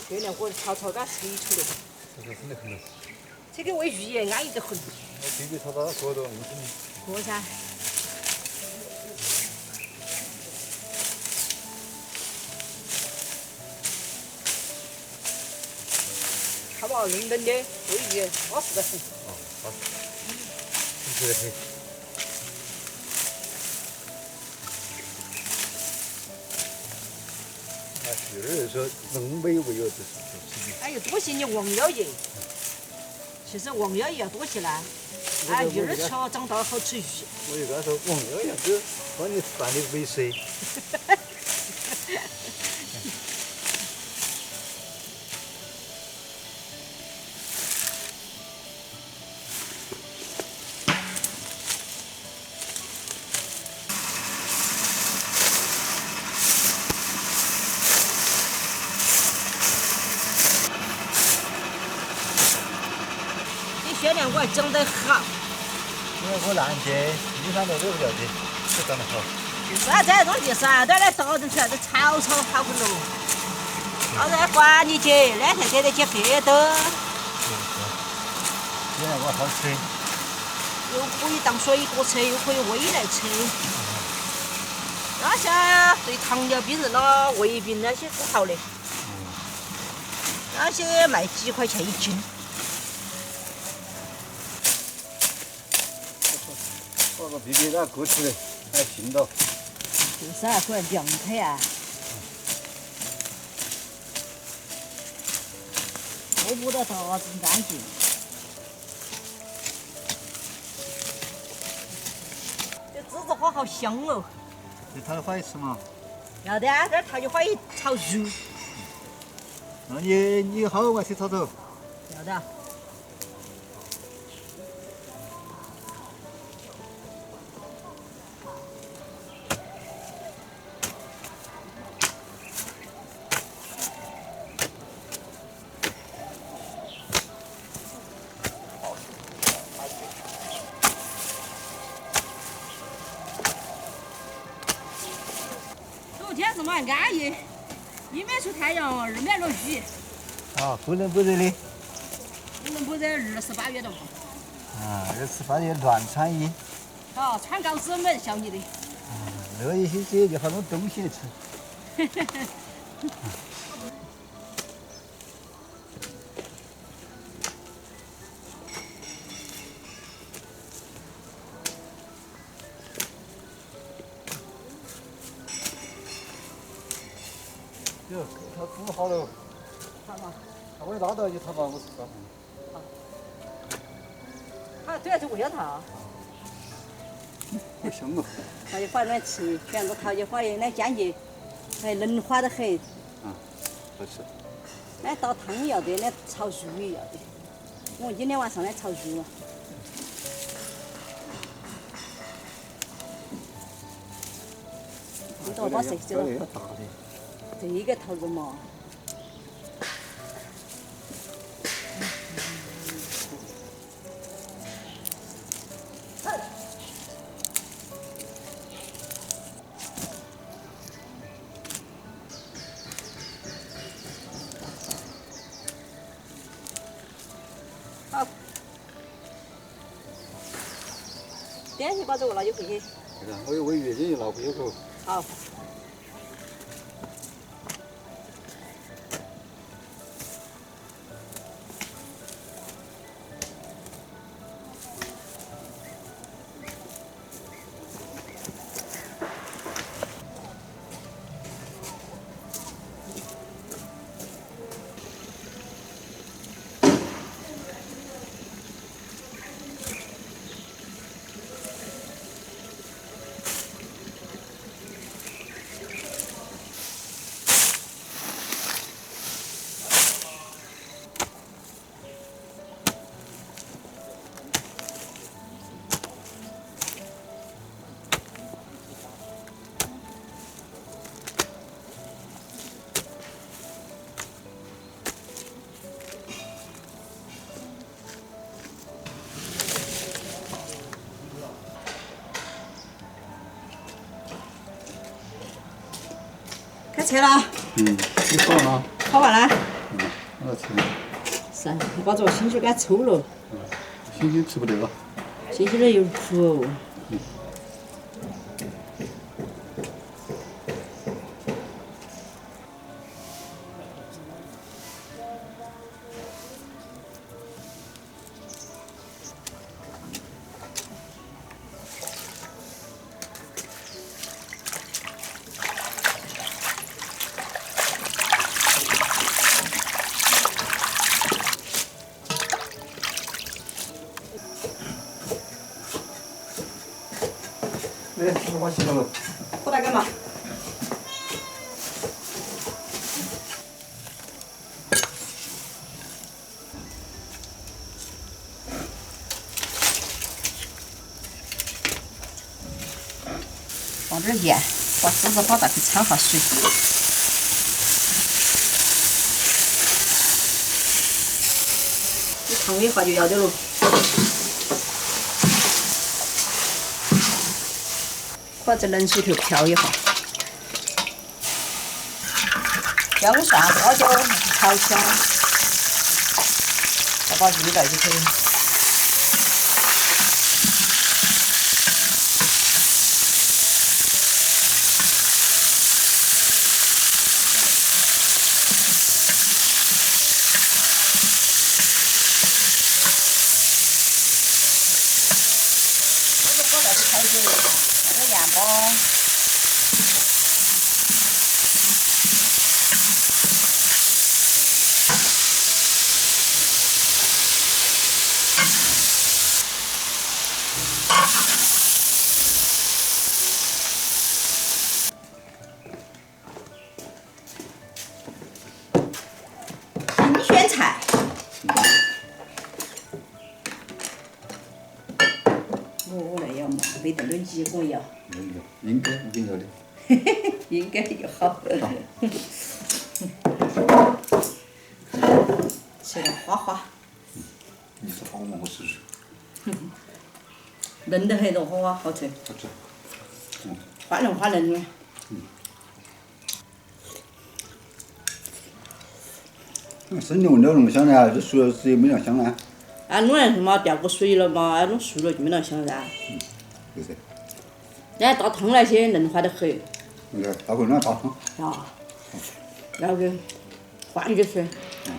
月亮我炒把它扯出来。这个真的很难。这个喂鱼也安逸得很。我这边炒到锅都50米。锅噻。好不好？嫩嫩的喂鱼，巴适得很。哦，巴适。新鲜得很。有的人说浓美味哦，这是。哎呦，多谢你王幺爷。其实王幺爷要多谢呢。哎，鱼儿吃长大好吃鱼。我就跟他说，王幺爷这帮你办的美食。月亮我长得好，因为我烂去，地上都惹不了的，这长得好。就是啊，这种地噻，这来倒腾出来这草好不咯？到时管理去，那才给得起别的。月亮我好吃。又可以当水果吃，又可以喂来吃。那些对糖尿病人啦、胃病那些不好的。那些卖几块钱一斤。把个皮皮那割出来，还行到。就是啊，过来凉它呀。摸到它真干净。这栀子花好香哦。你炒花一吃嘛？要得啊，这桃子花一炒肉。那你好爱吃炒炒？要得。天是嘛安逸，一面出太阳，二面落雨。啊，不冷不热的。不冷不热，28月的嘛。啊，28月乱穿衣。好，穿高子们笑你的。热一些些就好弄东西来吃。哟，它煮好了。好嘛。那我拉到一套嘛，50块。好。它主要是为了它。好香哦。桃子花来吃，选个桃子花的那酱叶，还嫩滑得很。啊，好吃。那倒汤要得，那炒肉也要得。我们今天晚上来炒肉。你多把谁这个大的。这一个头子嘛。好，点起把这个拿就回去。我有喂鱼，你拿回去给我。好。开车了。你好了。好完了。好吃。是，你把这个新鲜感抽了，新鲜吃不得了。新鲜的有苦。哎，我洗了。过来干嘛？放点盐，把狮子花再去掺下水。你烫一下就要得了。把这冷水头漂一下，姜蒜、花椒炒香，再把鱼带进去。这个再去开水，这个盐巴。新鲜菜，我那要嘛，没得点急我要。应该，我跟你说的。应该就好。切得花花。你是好嘛？我试试。嫩得很，这花花好吃。好吃。花嫩花嫩的。生牛料那么香呢？这熟了是也没那香呢。啊，弄来是嘛，掉过水了嘛，弄熟了就没那香噻。就是。人家大汤那些嫩滑得很。那个大锅那大汤。啊。要给换着吃。嗯。